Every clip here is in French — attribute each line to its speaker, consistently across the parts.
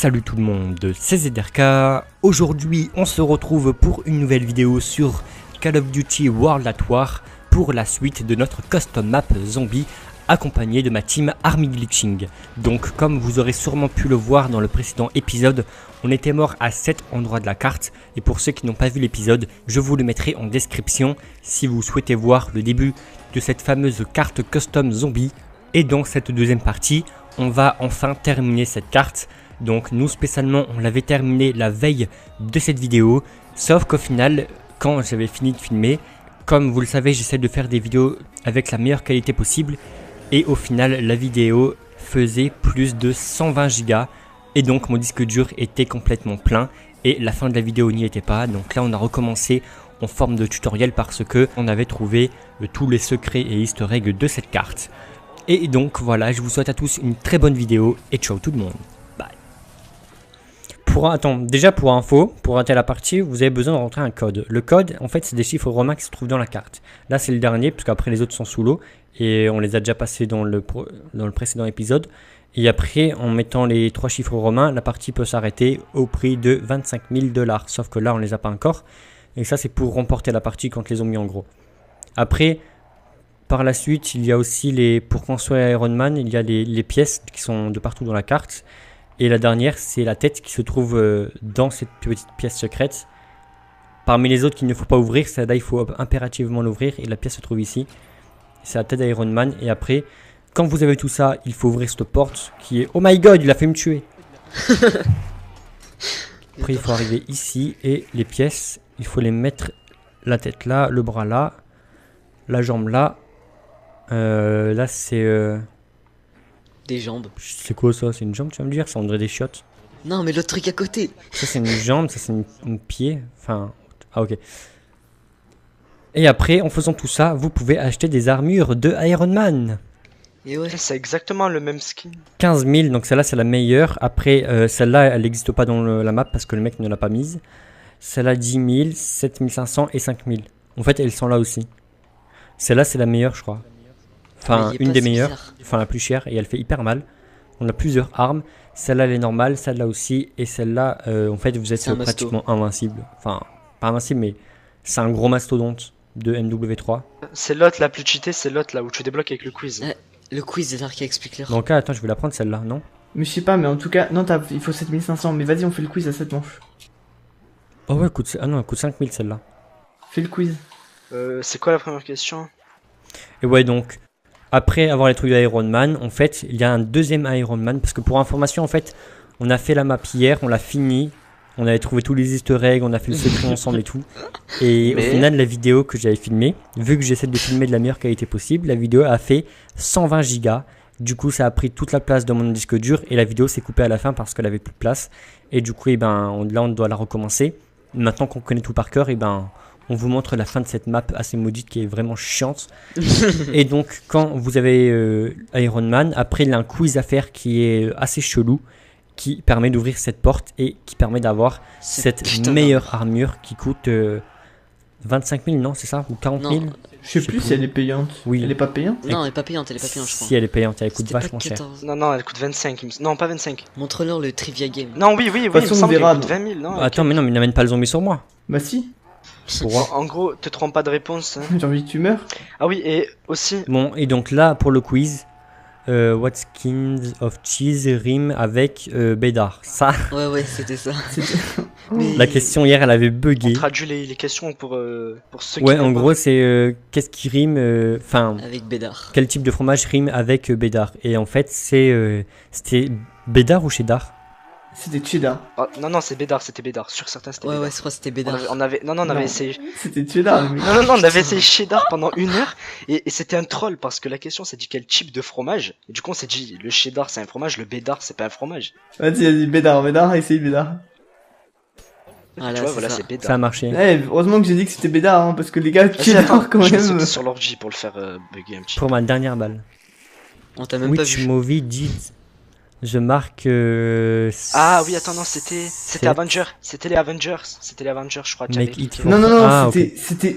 Speaker 1: Salut tout le monde, c'est ZRK. Aujourd'hui on se retrouve pour une nouvelle vidéo sur Call of Duty World at War pour la suite de notre custom map zombie accompagné de ma team Army Glitching. Donc comme vous aurez sûrement pu le voir dans le précédent épisode, on était mort à 7 endroits de la carte et pour ceux qui n'ont pas vu l'épisode, je vous le mettrai en description si vous souhaitez voir le début de cette fameuse carte custom zombie. Et dans cette deuxième partie, on va enfin terminer cette carte. Donc nous spécialement on l'avait terminé la veille de cette vidéo, sauf qu'au final quand j'avais fini de filmer, comme vous le savez j'essaie de faire des vidéos avec la meilleure qualité possible et au final la vidéo faisait plus de 120 Go et donc mon disque dur était complètement plein et la fin de la vidéo n'y était pas. Donc là on a recommencé en forme de tutoriel parce que on avait trouvé tous les secrets et easter eggs de cette carte. Et donc voilà, je vous souhaite à tous une très bonne vidéo et ciao tout le monde. Déjà pour info, pour arrêter la partie, vous avez besoin de rentrer un code. Le code, en fait, c'est des chiffres romains qui se trouvent dans la carte. Là, c'est le dernier, parce qu'après les autres sont sous l'eau. Et on les a déjà passés dans le précédent épisode. Et après, en mettant les 3 chiffres romains, la partie peut s'arrêter au prix de 25 000 $. Sauf que là, on ne les a pas encore. Et ça, c'est pour remporter la partie quand les ont mis en gros. Après, par la suite, il y a aussi pour construire Iron Man, il y a les pièces qui sont de partout dans la carte. Et la dernière, c'est la tête qui se trouve dans cette petite pièce secrète. Parmi les autres qu'il ne faut pas ouvrir, celle-là, il faut impérativement l'ouvrir. Et la pièce se trouve ici. C'est la tête d'Iron Man. Et après, quand vous avez tout ça, il faut ouvrir cette porte qui est... Oh my god, il a fait me tuer. Après, il faut arriver ici. Et les pièces, il faut les mettre la tête là, le bras là, la jambe là. Là, c'est...
Speaker 2: Des jambes.
Speaker 1: C'est quoi ça? C'est une jambe, tu vas me dire? Ça on dirait des chiottes.
Speaker 2: Non, mais l'autre truc à côté.
Speaker 1: Ça c'est une jambe, ça c'est une pied. Enfin, ah ok. Et après, en faisant tout ça, vous pouvez acheter des armures de Iron Man.
Speaker 2: Et ouais.
Speaker 3: C'est exactement le même skin.
Speaker 1: 15 000, donc celle-là c'est la meilleure. Après, celle-là elle n'existe pas dans la map parce que le mec ne l'a pas mise. Celle-là 10 000, 7 500 et 5 000. En fait, elles sont là aussi. Celle-là c'est la meilleure, je crois. Enfin, une des meilleures, enfin la plus chère, et elle fait hyper mal. On a plusieurs armes. Celle-là, elle est normale, celle-là aussi, et celle-là, en fait, vous êtes pratiquement invincible. Enfin, pas invincible, mais c'est un gros mastodonte de MW3.
Speaker 3: C'est l'autre la plus cheatée, c'est l'autre là où tu débloques avec le quiz.
Speaker 2: Le quiz, c'est qui explique leur.
Speaker 1: Donc là, attends, je vais la prendre celle-là, non?
Speaker 4: Mais je sais pas, mais en tout cas, non, il faut 7500, mais vas-y, on fait le quiz à 7 manches.
Speaker 1: Oh ouais, ah non, elle coûte 5000 celle-là.
Speaker 4: Fais le quiz.
Speaker 3: C'est quoi la première question?
Speaker 1: Et ouais, donc... Après avoir les trucs d'Iron Man, en fait, il y a un deuxième Iron Man. Parce que pour information, en fait, on a fait la map hier, on l'a fini. On avait trouvé tous les easter eggs, on a fait le secret ensemble et tout. Et au final, la vidéo que j'avais filmée, vu que j'essaie de filmer de la meilleure qualité possible, la vidéo a fait 120 Go. Du coup, ça a pris toute la place de mon disque dur. Et la vidéo s'est coupée à la fin parce qu'elle avait plus de place. Et du coup, là, on doit la recommencer. Maintenant qu'on connaît tout par cœur, on vous montre la fin de cette map assez maudite qui est vraiment chiante. Et donc quand vous avez Iron Man, après il y a un quiz à faire qui est assez chelou, qui permet d'ouvrir cette porte et qui permet d'avoir cette meilleure armure qui coûte 25 000, non c'est ça? Ou 40 000?
Speaker 4: Je sais plus si elle est payante.
Speaker 1: Oui.
Speaker 4: Elle est pas payante?
Speaker 2: Non, elle est pas payante, je crois.
Speaker 1: Si elle est payante, elle coûte vachement cher.
Speaker 3: Non, elle coûte 25. Non, pas 25.
Speaker 2: Montre-leur le trivia game.
Speaker 3: Non, oui, il me semble qu'elle coûte 20 000. Non,
Speaker 1: attends, mais non, mais n'amène pas le zombie sur moi.
Speaker 4: Bah si.
Speaker 3: En gros, te trompe pas de réponse. Hein.
Speaker 4: J'ai envie que tu meurs.
Speaker 3: Ah oui, et aussi...
Speaker 1: Bon, et donc là, pour le quiz, what skins of cheese rime avec Bédard? Ça.
Speaker 2: Ouais, c'était ça.
Speaker 1: Mais... La question hier, elle avait bugué.
Speaker 3: On traduit les questions pour ceux qui...
Speaker 1: Ouais, en gros, c'est qu'est-ce qui rime... Enfin...
Speaker 2: avec Bédard.
Speaker 1: Quel type de fromage rime avec Bédard? Et en fait, c'était Bédard ou cheddar?
Speaker 4: C'était cheddar.
Speaker 3: Oh, non, c'est Bédard, c'était Bédard. Sur certains, c'était Bédard.
Speaker 2: Ouais, je crois que c'était Bédard.
Speaker 3: On avait essayé.
Speaker 4: C'était cheddar.
Speaker 3: Non, on avait essayé cheddar pendant 1 heure. Et c'était un troll parce que la question, c'est dit quel type de fromage. Et du coup, on s'est dit, le cheddar, c'est un fromage, le Bédard, c'est pas un fromage.
Speaker 4: Vas-y, Bédard, essaye Bédard.
Speaker 2: Ah,
Speaker 3: tu vois, voilà, c'est Bédard.
Speaker 1: Ça a marché.
Speaker 4: Heureusement que j'ai dit que c'était Bédard, hein, parce que les gars, cheddar quand
Speaker 3: je
Speaker 4: même.
Speaker 3: vais sur l'orgie pour le faire bugger un petit peu.
Speaker 1: Pour ma dernière balle.
Speaker 2: On t'a même pas vu.
Speaker 1: Which movie did je marque...
Speaker 3: Ah oui, attends, non, c'était Avengers. C'était les Avengers, je crois.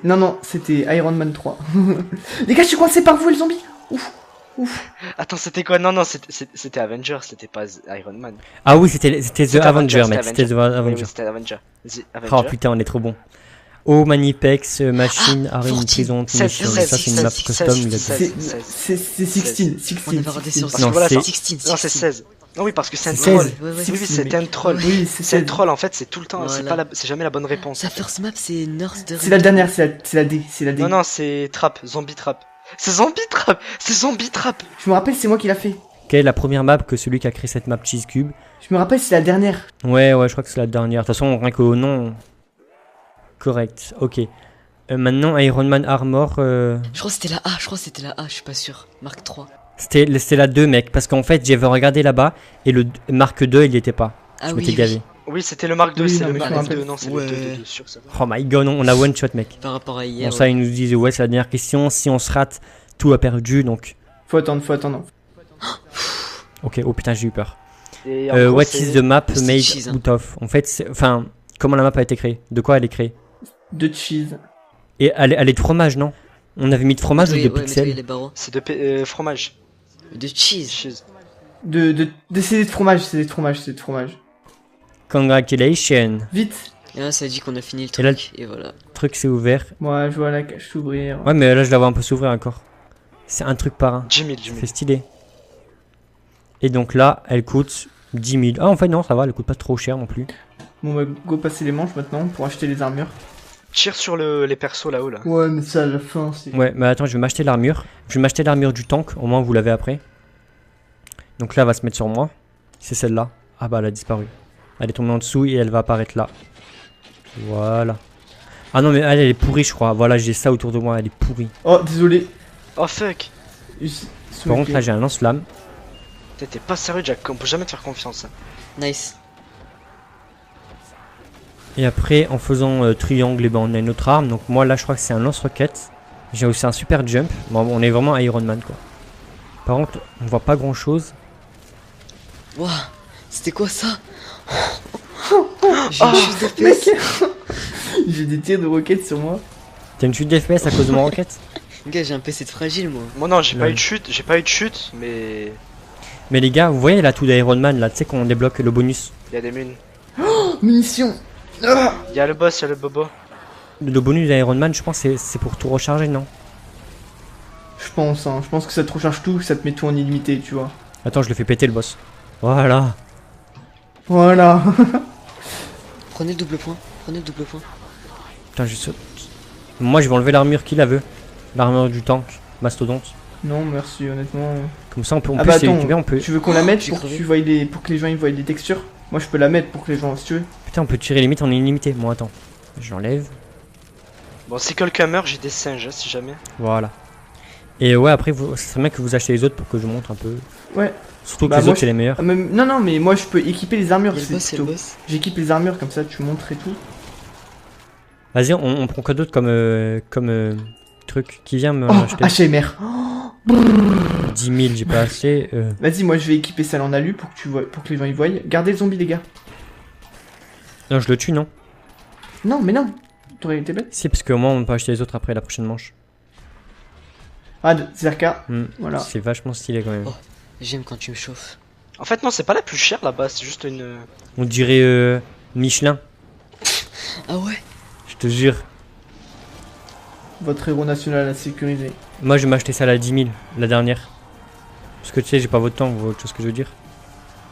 Speaker 4: Non, c'était Iron Man 3. Les gars, je suis coincé par vous, les zombies. Ouf.
Speaker 3: Attends, c'était quoi? Non, non, c'était Avenger, c'était pas Iron Man.
Speaker 1: Ah oui, c'était The
Speaker 3: C'était
Speaker 1: Avenger, mec.
Speaker 3: c'était
Speaker 1: C'était The
Speaker 3: Oui, oui,
Speaker 1: Avenger.
Speaker 3: c'était Avenger. The
Speaker 1: Oh
Speaker 3: Avenger.
Speaker 1: putain, on est trop bon. Oh, Manipex, Machine, Arène,
Speaker 2: 14,
Speaker 1: Prison,
Speaker 3: 16,
Speaker 1: Mission. Ça, c'est une map
Speaker 3: 16,
Speaker 1: custom.
Speaker 3: 16,
Speaker 1: il a dit.
Speaker 3: 16.
Speaker 4: C'est 16.
Speaker 2: On avait regardé sur
Speaker 3: Parce
Speaker 1: Non,
Speaker 3: que voilà,
Speaker 1: c'est-
Speaker 3: non,
Speaker 2: 16.
Speaker 3: c'est 16. Non, oui, parce que c'est un
Speaker 1: C'est
Speaker 3: troll.
Speaker 1: 16.
Speaker 2: Ouais, ouais.
Speaker 3: Oui, oui,
Speaker 4: 16,
Speaker 3: c'était un troll.
Speaker 4: Oui, c'est
Speaker 3: C'est un
Speaker 4: 16.
Speaker 3: troll, en fait, c'est tout le temps,
Speaker 2: Voilà.
Speaker 3: c'est jamais la bonne réponse.
Speaker 2: Sa first map, c'est North de
Speaker 4: C'est la dernière, c'est la D. C'est la D.
Speaker 3: Non, non, c'est Trap, Zombie Trap. C'est Zombie Trap, c'est Zombie Trap.
Speaker 4: Je me rappelle, c'est moi qui l'a fait.
Speaker 1: Quelle est la première map que celui qui a créé cette map Cheese Cube?
Speaker 4: Je me rappelle, c'est la dernière.
Speaker 1: Ouais, je crois que c'est la dernière. De toute façon, rien qu'au nom. Correct, ok. Maintenant, Iron Man Armor.
Speaker 2: Je crois que c'était la A, je suis pas sûr. Mark 3.
Speaker 1: C'était la 2, mec. Parce qu'en fait, j'avais regardé là-bas et le Mark 2, il y était pas.
Speaker 2: Ah
Speaker 1: Je
Speaker 2: oui,
Speaker 1: m'étais gavé.
Speaker 3: Oui, c'était le Mark 2,
Speaker 4: Oui,
Speaker 3: c'est
Speaker 4: non,
Speaker 3: le
Speaker 4: mais je
Speaker 3: Mark
Speaker 4: me
Speaker 3: 2,
Speaker 4: rappelle.
Speaker 3: non, c'est
Speaker 2: Ouais.
Speaker 3: le 2, sûr, ça va.
Speaker 1: Oh my god, on a one shot, mec.
Speaker 2: Par rapport à
Speaker 1: Bon,
Speaker 2: hier.
Speaker 1: ça, ils nous disent, ouais, c'est la dernière question. Si on se rate, tout a perdu. Donc,
Speaker 4: Faut attendre.
Speaker 1: ok. Oh putain, j'ai eu peur.
Speaker 3: Et en gros,
Speaker 1: What
Speaker 3: c'est-
Speaker 1: is the map
Speaker 2: c'est
Speaker 1: made
Speaker 2: cheese, hein.
Speaker 1: out of? En fait, enfin, comment la map a été créée? De quoi elle est créée?
Speaker 4: De cheese.
Speaker 1: Et elle est de fromage, non? On avait mis de fromage ou de
Speaker 2: Nettoyer
Speaker 1: pixels?
Speaker 2: les barreaux.
Speaker 3: C'est de fromage.
Speaker 2: De cheese.
Speaker 3: Cheese.
Speaker 4: C'est de fromage, c'est de fromage.
Speaker 1: Congratulations.
Speaker 4: Vite.
Speaker 2: Et là, ça dit qu'on a fini le
Speaker 1: Et là-
Speaker 2: truc. Et voilà.
Speaker 1: Le truc c'est ouvert.
Speaker 4: Moi, je vois la cache s'ouvrir.
Speaker 1: Ouais, mais là je la vois un peu s'ouvrir encore. C'est un truc par un.
Speaker 3: 10 000, 10 000.
Speaker 1: C'est stylé. Et donc là, elle coûte 10 000. Ah, en fait, non, ça va, elle coûte pas trop cher non plus.
Speaker 4: Bon, bah, go passer les manches maintenant pour acheter les armures.
Speaker 3: Tire sur les persos là-haut, là.
Speaker 4: Ouais, mais ça, à la fin, c'est.
Speaker 1: Ouais, mais attends, je vais m'acheter l'armure. Je vais m'acheter l'armure du tank, au moins vous l'avez après. Donc là, elle va se mettre sur moi. C'est celle-là. Ah bah, elle a disparu. Elle est tombée en dessous et elle va apparaître là. Voilà. Ah non, mais elle est pourrie, je crois. Voilà, j'ai ça autour de moi, elle est pourrie.
Speaker 4: Oh, désolé.
Speaker 3: Oh fuck.
Speaker 1: Par contre, là, j'ai un lance-flamme.
Speaker 3: T'es pas sérieux, Jack, on peut jamais te faire confiance. Hein.
Speaker 2: Nice.
Speaker 1: Et après, en faisant triangle, et ben, on a une autre arme. Donc moi, là, je crois que c'est un lance-roquette. J'ai aussi un super jump. Bon, on est vraiment Iron Man, quoi. Par contre, on voit pas grand-chose.
Speaker 2: Waouh. C'était quoi ça? J'ai une chute de
Speaker 4: Mec
Speaker 2: FPS.
Speaker 4: J'ai des tirs de roquettes sur moi.
Speaker 1: T'as une chute d'FPS à cause de mon roquette?
Speaker 2: Gars, j'ai un PC de fragile, moi.
Speaker 3: Moi non, j'ai pas
Speaker 1: Lol.
Speaker 3: eu de chute, mais
Speaker 1: Mais les gars, vous voyez l'atout d'Iron Man, là, tu sais qu'on débloque le bonus.
Speaker 3: il y a des munes.
Speaker 4: Oh, munitions. Ah,
Speaker 3: Il y a le boss, il y a le bobo.
Speaker 1: Le bonus d'Iron Man, je pense que c'est pour tout recharger, non?
Speaker 4: je pense que ça te recharge tout, ça te met tout en illimité, tu vois.
Speaker 1: Attends, je le fais péter le boss. Voilà.
Speaker 4: Voilà.
Speaker 2: Prenez le double point.
Speaker 1: Putain, je saute. Moi, je vais enlever l'armure qui la veut. L'armure du tank, mastodonte.
Speaker 4: Non, merci, honnêtement.
Speaker 1: Comme ça, on peut,
Speaker 4: Ah bah attends,
Speaker 1: récupérer, on peut...
Speaker 4: tu veux qu'on la mette
Speaker 2: J'ai
Speaker 4: pour que,
Speaker 2: crevé.
Speaker 4: pour que les gens ils voient les textures? Moi, je peux la mettre pour que les gens, si tu veux.
Speaker 1: Putain, on peut tirer limite en illimité. Bon, attends. Je l'enlève.
Speaker 3: Bon, si quelqu'un meurt, j'ai des singes, hein, si jamais.
Speaker 1: Voilà. Et ouais, après, ça serait bien que vous achetez les autres pour que je montre un peu.
Speaker 4: Ouais.
Speaker 1: Surtout que
Speaker 4: Bah,
Speaker 1: les
Speaker 4: moi,
Speaker 1: autres, c'est les meilleurs.
Speaker 4: Ah, non, mais moi, je peux équiper les armures.
Speaker 2: Il y a le
Speaker 4: c'est
Speaker 2: boss, il y a le
Speaker 4: plutôt-
Speaker 2: boss.
Speaker 4: J'équipe les armures, comme ça, tu montres et tout.
Speaker 1: Vas-y, on prend quoi d'autre comme truc qui vient me
Speaker 4: Oh,
Speaker 1: acheter
Speaker 4: HMR.
Speaker 1: 10 000, j'ai pas assez.
Speaker 4: Vas-y, moi, je vais équiper ça en alu pour que tu vois, pour que les gens y voient. Gardez le zombie, les gars.
Speaker 1: Non, je le tue, non?
Speaker 4: Non, mais non. T'aurais été bête.
Speaker 1: Si, parce qu'au moins, on peut acheter les autres après la prochaine manche.
Speaker 4: Ah, Zerka.
Speaker 1: Hmm,
Speaker 4: Voilà.
Speaker 1: C'est vachement stylé quand même.
Speaker 2: Oh. J'aime quand tu me chauffes.
Speaker 3: En fait, non, c'est pas la plus chère là-bas, c'est juste une.
Speaker 1: On dirait Michelin,
Speaker 2: Ah ouais?
Speaker 1: je te jure.
Speaker 4: Votre héros national à sécuriser.
Speaker 1: Moi, je vais m'acheter ça à la 10 000, la dernière. Parce que tu sais, j'ai pas votre temps, vous voyez autre chose que je veux dire.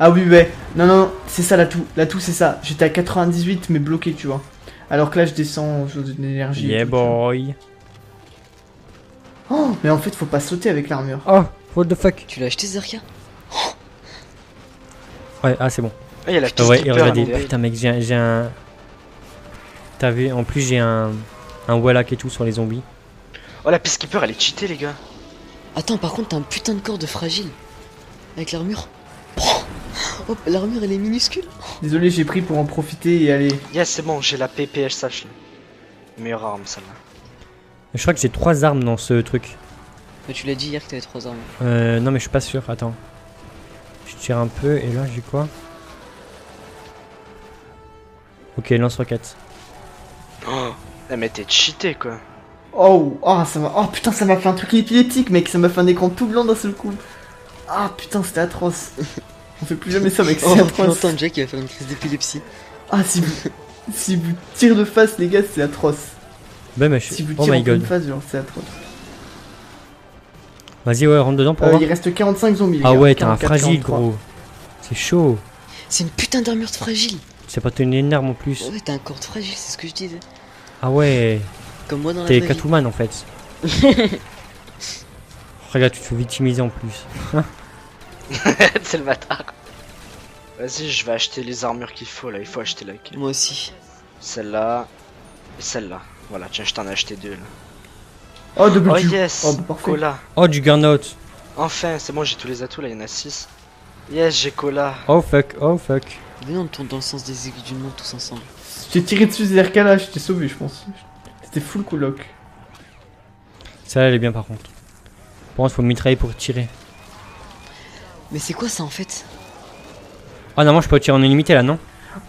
Speaker 4: Ah oui, ouais. Non, c'est ça l'atout. L'atout, c'est ça. J'étais à 98, mais bloqué, tu vois. Alors que là, je descends aux choses d'énergie. et
Speaker 1: Yeah,
Speaker 4: tout, tu vois.
Speaker 1: boy.
Speaker 4: Oh, mais en fait, faut pas sauter avec l'armure.
Speaker 1: Oh, what the fuck.
Speaker 2: Tu l'as acheté, Zerka?
Speaker 1: Ouais, ah, c'est bon.
Speaker 3: Ah, il y a la
Speaker 1: Ah
Speaker 3: piste
Speaker 1: ouais,
Speaker 3: qui
Speaker 1: et
Speaker 3: perd,
Speaker 1: regardez,
Speaker 3: là,
Speaker 1: putain, mec, j'ai un. T'as vu, en plus, j'ai un Wallach et tout sur les zombies.
Speaker 3: Oh, la Peacekeeper, elle est cheatée, les gars.
Speaker 2: Attends, par contre, t'as un putain de corps de fragile. Avec l'armure. Oh, l'armure, elle est minuscule.
Speaker 4: Désolé, j'ai pris pour en profiter et aller.
Speaker 3: Yes, c'est bon, j'ai la PPSH là. Meilleure arme, celle-là.
Speaker 1: Je crois que j'ai 3 armes dans ce truc.
Speaker 2: Mais tu l'as dit hier que t'avais 3 armes.
Speaker 1: Non, mais je suis pas sûr, attends. Je tire un peu, et là, j'ai quoi? Ok, lance-roquette.
Speaker 3: Oh, mais t'es cheaté quoi.
Speaker 4: Oh, oh, ça m'a. Oh putain, ça m'a fait un truc épileptique, mec. Ça m'a fait un écran tout blanc d'un seul coup. Ah putain, c'était atroce. On fait plus jamais ça, mec.
Speaker 2: Oh,
Speaker 4: C'est
Speaker 2: on peut
Speaker 4: atroce.
Speaker 2: entendre Jack qui va faire une crise d'épilepsie.
Speaker 4: Ah, si vous tirez de face, les gars, c'est atroce.
Speaker 1: Ben, mais
Speaker 4: Si vous
Speaker 1: oh
Speaker 4: tirez
Speaker 1: my
Speaker 4: en pleine
Speaker 1: god.
Speaker 4: face, genre, c'est atroce.
Speaker 1: Vas-y, ouais, rentre dedans pour voir.
Speaker 4: Il reste 45 zombies. les
Speaker 1: Ah
Speaker 4: gars.
Speaker 1: ouais, t'es un
Speaker 4: 44,
Speaker 1: fragile,
Speaker 4: 43.
Speaker 1: gros. C'est chaud.
Speaker 2: C'est une putain d'armure de fragile.
Speaker 1: C'est pas une énorme en plus.
Speaker 2: Ouais, t'as un corps de fragile, c'est ce que je disais.
Speaker 1: Ah ouais,
Speaker 2: Comme moi dans la
Speaker 1: t'es
Speaker 2: vraie vie.
Speaker 1: Catwoman en fait. Regarde, tu te fais victimiser en plus.
Speaker 3: C'est le bâtard. Vas-y, je vais acheter les armures qu'il faut là. Il faut acheter laquelle?
Speaker 2: Moi aussi.
Speaker 3: Celle-là et celle-là. Voilà, tiens, je t'en ai acheté deux là.
Speaker 4: Oh, double
Speaker 3: Oh
Speaker 4: Q.
Speaker 3: yes,
Speaker 4: Oh, bah, parfait.
Speaker 3: Cola.
Speaker 1: Oh, du Gurnout.
Speaker 3: Enfin, c'est bon, j'ai tous les atouts là, il y en a 6. Yes, j'ai Cola.
Speaker 1: Oh fuck, oh fuck.
Speaker 2: Venez, on tourne dans le sens des aiguilles d'une montre tous ensemble.
Speaker 4: J'ai tiré dessus ZRK là, je t'ai sauvé, je pense. C'était full coloc.
Speaker 1: Ça, elle est bien par contre. Pour moi, il faut mitrailler pour tirer.
Speaker 2: Mais c'est quoi ça en fait?
Speaker 1: Ah non, moi je peux tirer en illimité là, non?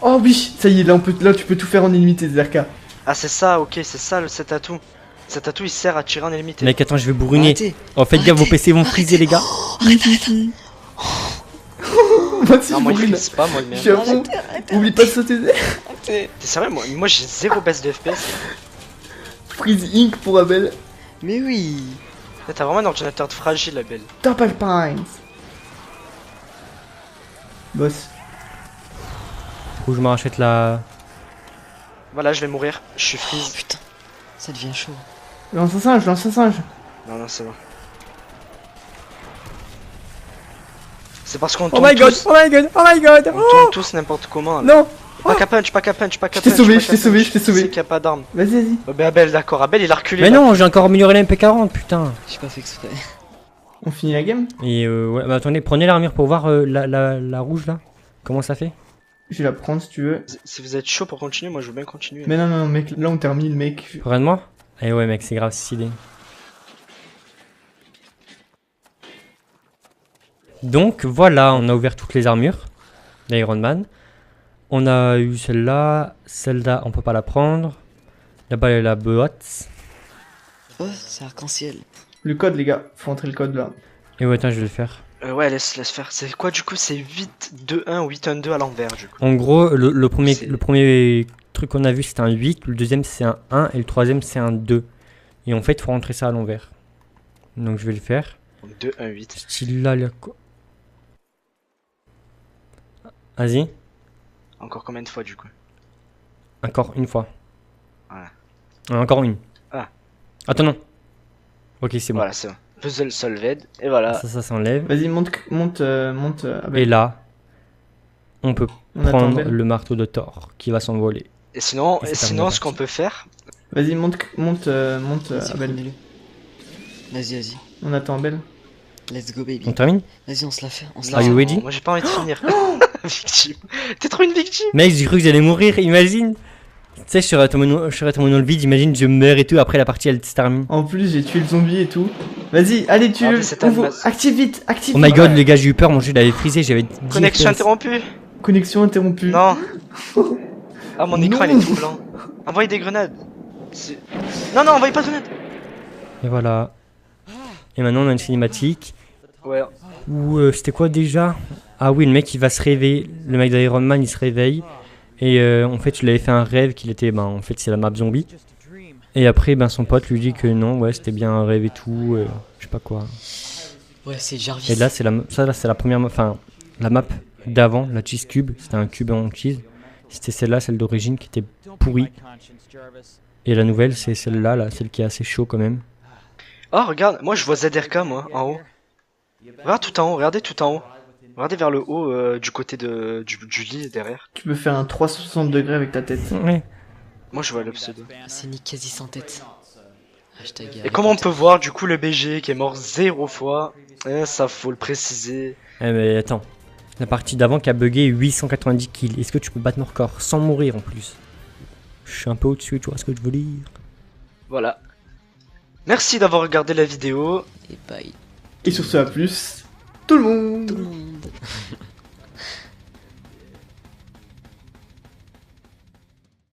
Speaker 4: Oh oui, ça y est, là tu peux tout faire en illimité ZRK.
Speaker 3: Ah, c'est ça, ok, c'est ça cet atout. Cet atout il sert à tirer en illimité.
Speaker 1: Mec, attends, je vais bourriner.
Speaker 2: Arrêtez.
Speaker 1: Oh, faites gaffe, vos PC vont friser, les gars.
Speaker 4: Moi aussi,
Speaker 3: Non,
Speaker 4: je
Speaker 3: moi il
Speaker 4: brûle.
Speaker 3: frise pas, moi le
Speaker 4: Je suis
Speaker 3: mien.
Speaker 4: à fond. Oublie pas de sauter.
Speaker 3: T'es sérieux, moi j'ai 0 baisse de FPS.
Speaker 4: Freeze Inc pour Abel.
Speaker 2: Mais oui.
Speaker 3: T'as vraiment un ordinateur de fragile, la belle.
Speaker 4: Top Alpines. Boss.
Speaker 1: Faut que je me rachète la.
Speaker 3: Voilà, je vais mourir, je suis
Speaker 2: Oh
Speaker 3: freeze.
Speaker 2: putain. Ça devient chaud.
Speaker 4: Lance un singe, lance un singe.
Speaker 3: Non, non, c'est bon. C'est parce qu'on
Speaker 1: Oh
Speaker 3: tombe
Speaker 1: my god,
Speaker 3: tous.
Speaker 1: oh my god, oh my god.
Speaker 3: On tombe tous n'importe comment. Là.
Speaker 1: Non.
Speaker 3: Pas qu'à punch, pas qu'à punch, pas qu'à
Speaker 4: Je t'ai
Speaker 3: punch.
Speaker 4: sauvé,
Speaker 3: pas
Speaker 4: je
Speaker 3: qu'à
Speaker 4: t'ai sauvé,
Speaker 3: punch.
Speaker 4: je t'ai sauvé.
Speaker 3: C'est qu'il y a pas d'armes.
Speaker 4: Vas-y, vas-y.
Speaker 3: Oh, bah Abel, d'accord, Abel il a reculé.
Speaker 1: Mais
Speaker 3: là.
Speaker 1: non, j'ai encore amélioré la MP40, putain.
Speaker 2: J'ai pas fait exprès.
Speaker 4: On finit la game.
Speaker 1: Et ouais, bah attendez, prenez l'armure pour voir la rouge là. Comment ça fait?
Speaker 4: Je vais la prendre si tu veux.
Speaker 3: Si vous êtes chaud pour continuer, moi je veux bien continuer.
Speaker 4: Mais non, non, mec, là on termine, mec.
Speaker 1: Regarde-moi. Eh ouais, mec, c'est grave stylé. Donc voilà, on a ouvert toutes les armures d'Iron Man. On a eu celle-là, celle-là, on peut pas la prendre. Là-bas, il y a la boîte.
Speaker 2: Oh, c'est arc-en-ciel.
Speaker 4: Le code, les gars, faut entrer le code là.
Speaker 1: Et ouais, attends, je vais le faire.
Speaker 3: Ouais, laisse faire. C'est quoi du coup? C'est 8-2-1 ou 8-1-2 à l'envers du coup.
Speaker 1: En gros, le
Speaker 3: C'est-
Speaker 1: premier truc qu'on a vu, c'était un 8, le deuxième, c'est un 1, et le troisième, c'est un 2. Et en fait, il faut rentrer ça à l'envers. Donc, je vais le faire.
Speaker 3: 2-1-8.
Speaker 1: Style là, quoi. Vas-y,
Speaker 3: Encore combien de fois du coup?
Speaker 1: encore une fois.
Speaker 3: Voilà.
Speaker 1: Encore une.
Speaker 3: Ah.
Speaker 1: Attends, non. Ok, c'est bon.
Speaker 3: Voilà, c'est bon. Puzzle solved, et voilà.
Speaker 1: Ça s'enlève.
Speaker 4: Vas-y, monte, Abel.
Speaker 1: Et là, on peut
Speaker 4: On attend
Speaker 1: prendre
Speaker 4: Abel.
Speaker 1: le marteau de Thor qui va s'envoler.
Speaker 3: Et sinon,
Speaker 1: Et c'est
Speaker 3: sinon
Speaker 1: terminé,
Speaker 3: ce qu'on peut faire,
Speaker 4: Vas-y, monte,
Speaker 2: Vas-y,
Speaker 4: Abel.
Speaker 2: prenez-le. Vas-y, vas-y.
Speaker 4: On attend Abel.
Speaker 2: Let's go, baby.
Speaker 1: On termine?
Speaker 2: Vas-y, on se la fait. On se
Speaker 1: Are
Speaker 2: la
Speaker 1: you
Speaker 2: fait.
Speaker 1: ready?
Speaker 3: moi j'ai pas envie de finir. Victime. T'es trop une victime.
Speaker 1: Mec, j'ai cru que j'allais mourir, imagine! Tu sais, je serais tombé dans le vide, imagine, je meurs et tout, après la partie elle se termine.
Speaker 4: En plus, j'ai tué le zombie et tout. Vas-y, allez,
Speaker 3: Ah,
Speaker 4: tue-le.
Speaker 3: mais c'est un
Speaker 4: Ouvre.
Speaker 3: mas-
Speaker 4: Active vite, active
Speaker 1: Oh my
Speaker 4: vite.
Speaker 1: god, les gars, j'ai eu peur, mon jeu il avait frisé, j'avais 10
Speaker 3: Connexion
Speaker 1: FPS.
Speaker 3: interrompue.
Speaker 4: Connexion interrompue.
Speaker 3: Non. Ah, mon écran il
Speaker 4: Non.
Speaker 3: est tout blanc. Envoyez des grenades. Non, non, envoyez pas de grenades.
Speaker 1: Et voilà. Et maintenant on a une cinématique
Speaker 3: Ouais.
Speaker 1: où c'était quoi déjà? Ah oui, le mec il va se réveiller, le mec d'Iron Man il se réveille. Et en fait, il avait fait un rêve qu'il était, ben en fait c'est la map zombie. Et après, ben son pote lui dit que non, ouais, c'était bien un rêve et tout, je sais pas quoi.
Speaker 2: Ouais, c'est Jarvis.
Speaker 1: Et là, c'est la première, enfin, la map d'avant, la cheese cube, c'était un cube en cheese. C'était celle-là, celle d'origine qui était pourrie. Et la nouvelle, c'est celle-là, là, celle qui est assez chaud quand même.
Speaker 3: Oh, regarde, moi je vois ZRK, moi, en haut. Regarde tout en haut, regardez tout en haut. Regardez vers le haut, du côté du lit derrière.
Speaker 4: Tu peux faire un 360 degrés avec ta tête.
Speaker 1: Ouais.
Speaker 3: Moi je vois le pseudo.
Speaker 2: C'est Nick quasi sans tête. Hashtag
Speaker 3: Et comme on peut voir, du coup, le BG qui est mort 0 fois, ça faut le préciser.
Speaker 1: Eh mais attends, la partie d'avant qui a bugué 890 kills. Est-ce que tu peux battre mon record sans mourir en plus? Je suis un peu au-dessus, tu vois ce que je veux dire?
Speaker 3: Voilà. Merci d'avoir regardé la vidéo.
Speaker 2: Et bye
Speaker 4: Et sur ce, à plus, tout le monde.
Speaker 2: tout le monde.